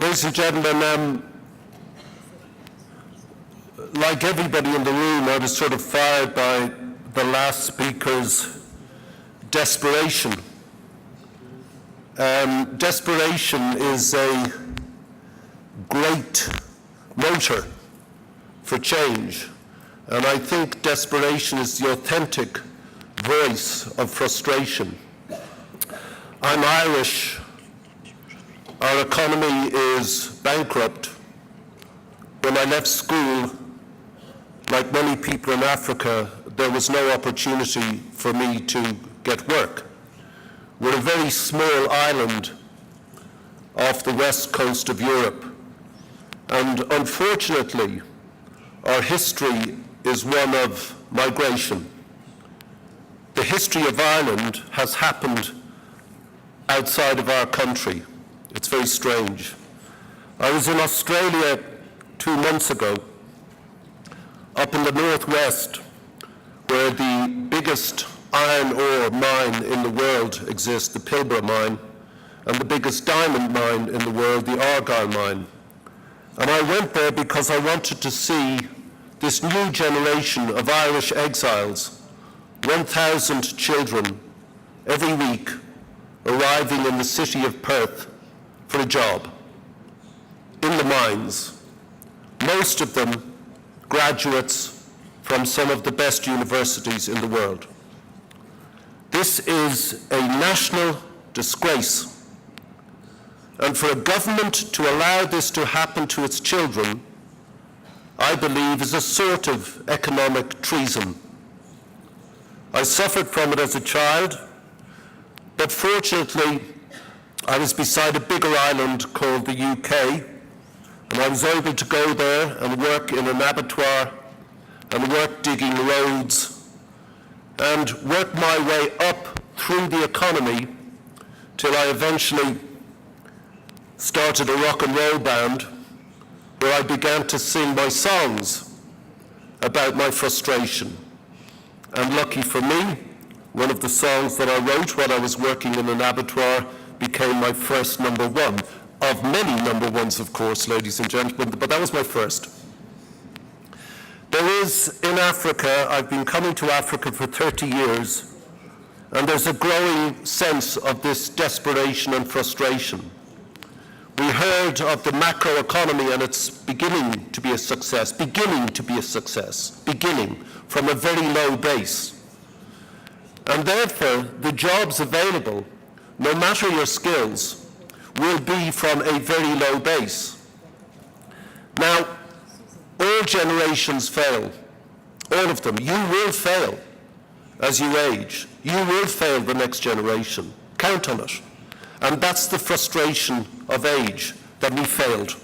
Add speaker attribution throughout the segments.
Speaker 1: Ladies and gentlemen, like everybody in the room, I was sort of fired by the last speaker's desperation. Desperation is a great motor for change, and I think desperation is the authentic voice of frustration. I'm Irish. Our economy is bankrupt. When I left school, like many people in Africa, there was no opportunity for me to get work. We're a very small island off the west coast of Europe, and unfortunately, our history is one of migration. The history of Ireland has happened outside of our country. It's very strange. I was in Australia 2 months ago, up in the northwest, where the biggest iron ore mine in the world exists, the Pilbara mine, and the biggest diamond mine in the world, the Argyle mine. And I went there because I wanted to see this new generation of Irish exiles, 1,000 children every week arriving in the city of Perth for a job in the mines, most of them graduates from some of the best universities in the world. This is a national disgrace, and for a government to allow this to happen to its children, I believe, is a sort of economic treason. I suffered from it as a child, but fortunately I was beside a bigger island called the UK, and I was able to go there and work in an abattoir and work digging roads and work my way up through the economy till I eventually started a rock and roll band where I began to sing my songs about my frustration. And lucky for me, one of the songs that I wrote while I was working in an abattoir became my first number one, of many number ones, of course, ladies and gentlemen, but that was my first. There is, in Africa, I've been coming to Africa for 30 years, and there's a growing sense of this desperation and frustration. We heard of the macroeconomy, and it's beginning to be a success, beginning from a very low base. And therefore, the jobs available, no matter your skills, will be from a very low base. Now, all generations fail, all of them. You will fail as you age. You will fail the next generation. Count on it. And that's the frustration of age, that we failed.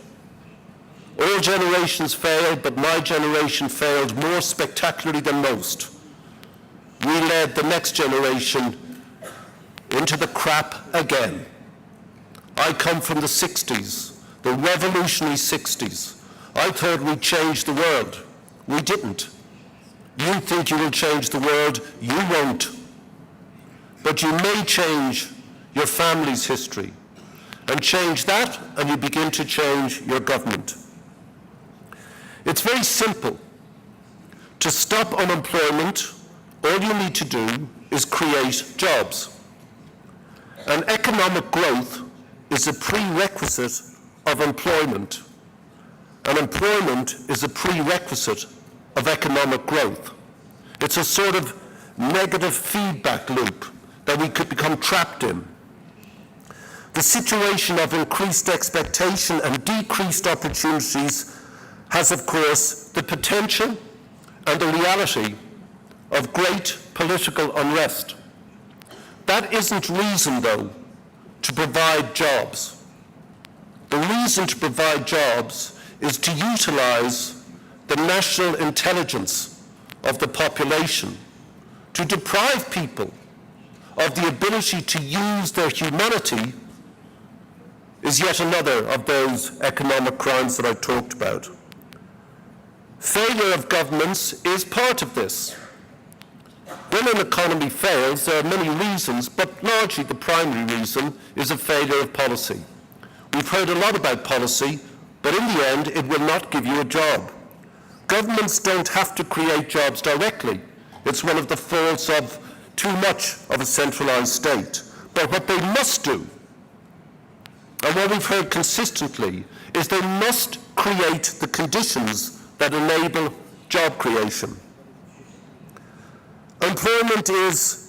Speaker 1: All generations failed, but my generation failed more spectacularly than most. We led the next generation into the crap again. I come from the 60s, the revolutionary 60s. I thought we'd change the world. We didn't. You think you will change the world, you won't. But you may change your family's history, and change that, and you begin to change your government. It's very simple. To stop unemployment, all you need to do is create jobs. And economic growth is a prerequisite of employment. And employment is a prerequisite of economic growth. It's a sort of negative feedback loop that we could become trapped in. The situation of increased expectation and decreased opportunities has, of course, the potential and the reality of great political unrest. That isn't reason, though, to provide jobs. The reason to provide jobs is to utilize the national intelligence of the population, to deprive people of the ability to use their humanity is yet another of those economic crimes that I talked about. Failure of governments is part of this. When an economy fails, there are many reasons, but largely the primary reason is a failure of policy. We've heard a lot about policy, but in the end, it will not give you a job. Governments don't have to create jobs directly. It's one of the faults of too much of a centralized state. But what they must do, and what we've heard consistently, is they must create the conditions that enable job creation. Employment is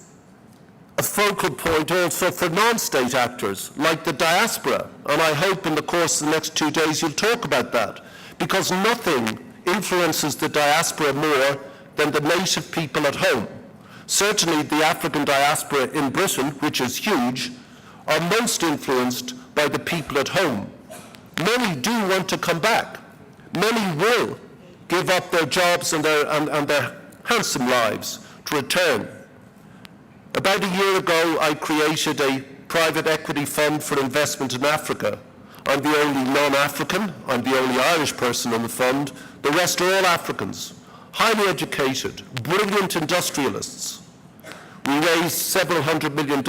Speaker 1: a focal point also for non-state actors, like the diaspora, and I hope in the course of the next 2 days you'll talk about that, because nothing influences the diaspora more than the native people at home. Certainly the African diaspora in Britain, which is huge, are most influenced by the people at home. Many do want to come back. Many will give up their jobs and their handsome lives to return. About a year ago, I created a private equity fund for investment in Africa. I'm the only non-African, I'm the only Irish person in the fund. The rest are all Africans, highly educated, brilliant industrialists. We raised several $100 million,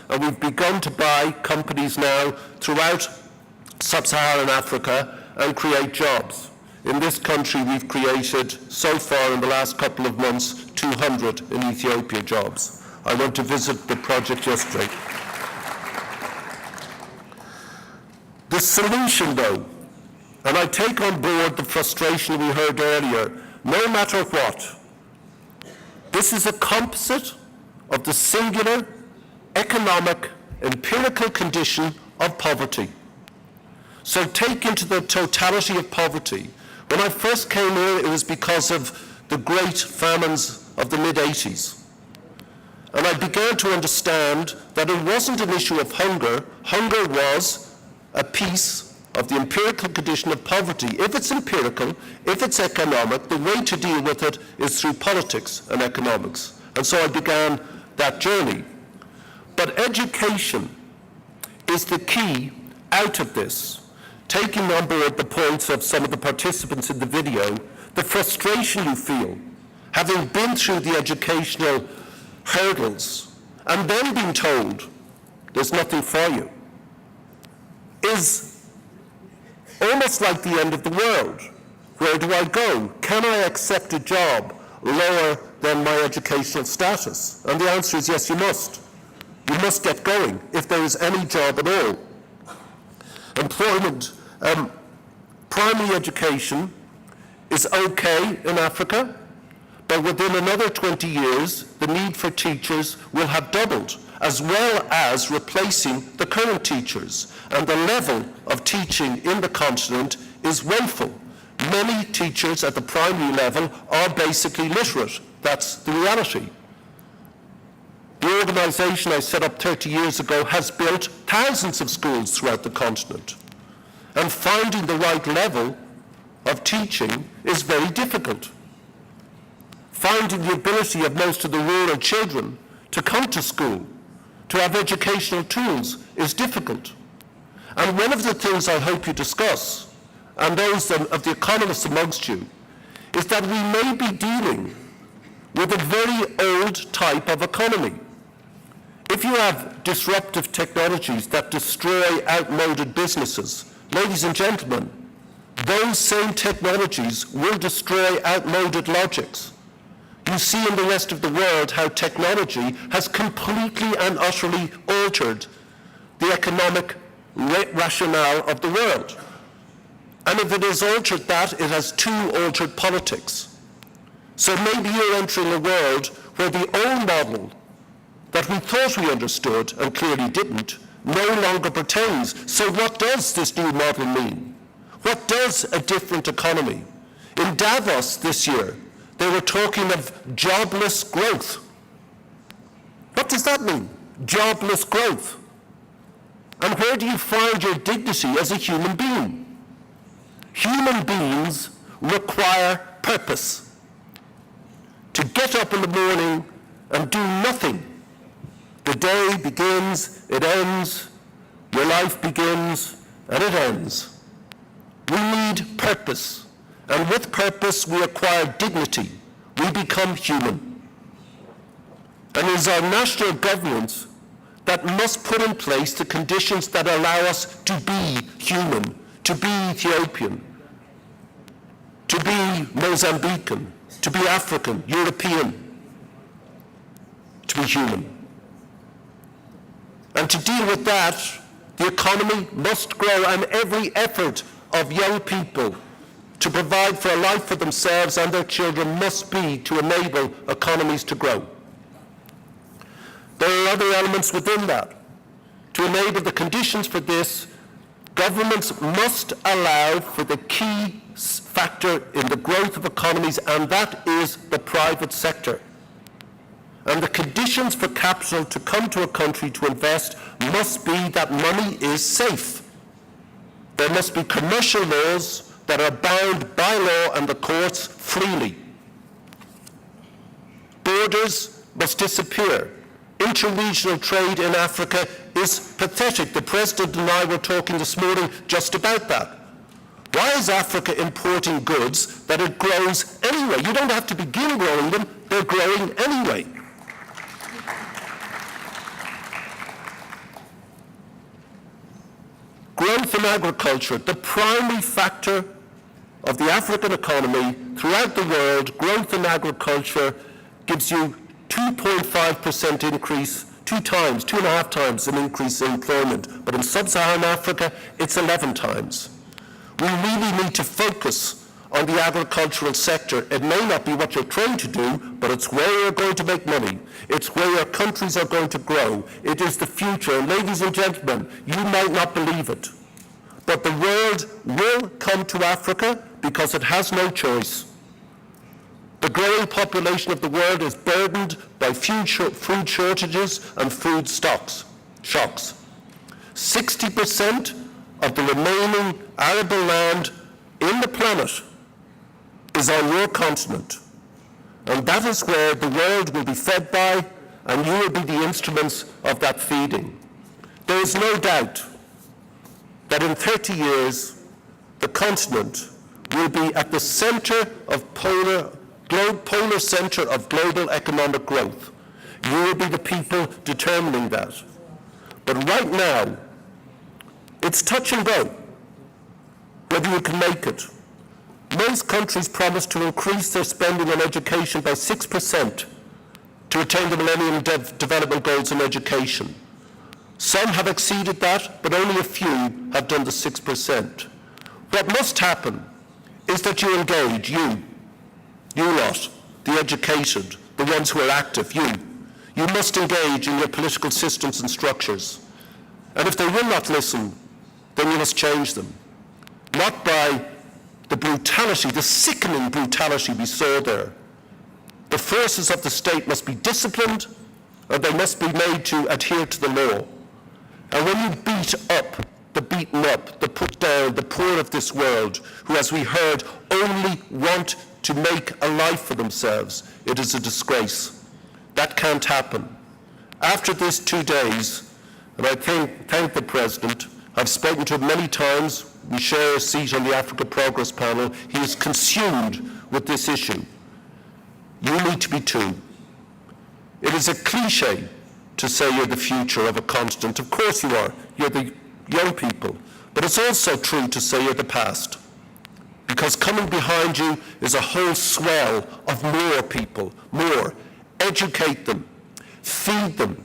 Speaker 1: and we've begun to buy companies now throughout sub-Saharan Africa and create jobs. In this country, we've created, so far in the last couple of months, 200 in Ethiopia jobs. I went to visit the project yesterday. The solution, though, and I take on board the frustration we heard earlier, no matter what, this is a composite of the singular, economic, empirical condition of poverty. So take into the totality of poverty. When I first came here, it was because of the great famines of the mid-80s. And I began to understand that it wasn't an issue of hunger. Hunger was a piece of the empirical condition of poverty. If it's empirical, if it's economic, the way to deal with it is through politics and economics. And so I began that journey. But education is the key out of this. Taking on board the points of some of the participants in the video, the frustration you feel, having been through the educational hurdles, and then being told there's nothing for you, is almost like the end of the world. Where do I go? Can I accept a job lower than my educational status? And the answer is yes, you must. You must get going if there is any job at all. Employment, primary education is okay in Africa, but within another 20 years, the need for teachers will have doubled, as well as replacing the current teachers. And the level of teaching in the continent is woeful. Many teachers at the primary level are basically literate. That's the reality. The organization I set up 30 years ago has built thousands of schools throughout the continent. And finding the right level of teaching is very difficult. Finding the ability of most of the rural children to come to school, to have educational tools, is difficult. And one of the things I hope you discuss, and those of the economists amongst you, is that we may be dealing with a very old type of economy. If you have disruptive technologies that destroy outmoded businesses, ladies and gentlemen, those same technologies will destroy outmoded logics. You see in the rest of the world how technology has completely and utterly altered the economic rationale of the world. And if it has altered that, it has too altered politics. So maybe you're entering a world where the old model that we thought we understood and clearly didn't no longer pertains. So what does this new model mean? What does a different economy? In Davos this year, they were talking of jobless growth. What does that mean? Jobless growth. And where do you find your dignity as a human being? Human beings require purpose. To get up in the morning and do nothing. The day begins, it ends, your life begins, and it ends. We need purpose. And with purpose, we acquire dignity. We become human. And it is our national governments that must put in place the conditions that allow us to be human, to be Ethiopian, to be Mozambican, to be African, European, to be human. And to deal with that, the economy must grow, and every effort of young people to provide for a life for themselves and their children must be to enable economies to grow. There are other elements within that. To enable the conditions for this, governments must allow for the key factor in the growth of economies, and that is the private sector. And the conditions for capital to come to a country to invest must be that money is safe. There must be commercial laws that are bound by law and the courts freely. Borders must disappear. Interregional trade in Africa is pathetic. The President and I were talking this morning just about that. Why is Africa importing goods that it grows anyway? You don't have to begin growing them, they're growing anyway. Growth in agriculture, the primary factor of the African economy throughout the world, growth in agriculture gives you 2.5% increase, 2.5 times an increase in employment. But in sub-Saharan Africa, it's 11 times. We really need to focus on the agricultural sector. It may not be what you're trained to do, but it's where you're going to make money. It's where your countries are going to grow. It is the future. And ladies and gentlemen, you might not believe it, but the world will come to Africa because it has no choice. The growing population of the world is burdened by food shortages and food shocks. 60% of the remaining arable land in the planet is on your continent. And that is where the world will be fed by, and you will be the instruments of that feeding. There is no doubt that in 30 years, the continent will be at the center of polar center of global economic growth. You will be the people determining that. But right now, it's touch and go whether you can make it. Most countries promise to increase their spending on education by 6% to attain the Millennium Development Goals in education. Some have exceeded that, but only a few have done the 6%. What must happen is that you engage, you lot, the educated, the ones who are active, you must engage in your political systems and structures. And if they will not listen, then you must change them. Not by the brutality, the sickening brutality we saw there. The forces of the state must be disciplined, and they must be made to adhere to the law. And when you beat up the beaten up, the put down, the poor of this world, who, as we heard, only want to make a life for themselves, it is a disgrace. That can't happen. After this 2 days, and I thank the President, I've spoken to him many times, we share a seat on the Africa Progress Panel, he is consumed with this issue. You need to be too. It is a cliche to say you're the future of a continent. Of course you are. You're the young people. But it's also true to say you're the past. Because coming behind you is a whole swell of more people, more. Educate them, feed them.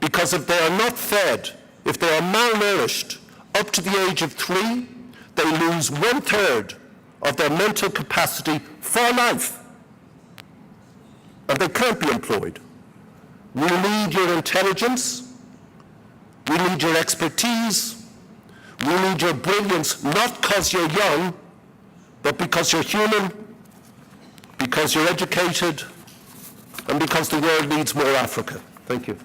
Speaker 1: Because if they are not fed, if they are malnourished up to the age of 3, they lose 1/3 of their mental capacity for life. And they can't be employed. We need your intelligence. We need your expertise. We need your brilliance, not because you're young, but because you're human, because you're educated, and because the world needs more Africa. Thank you.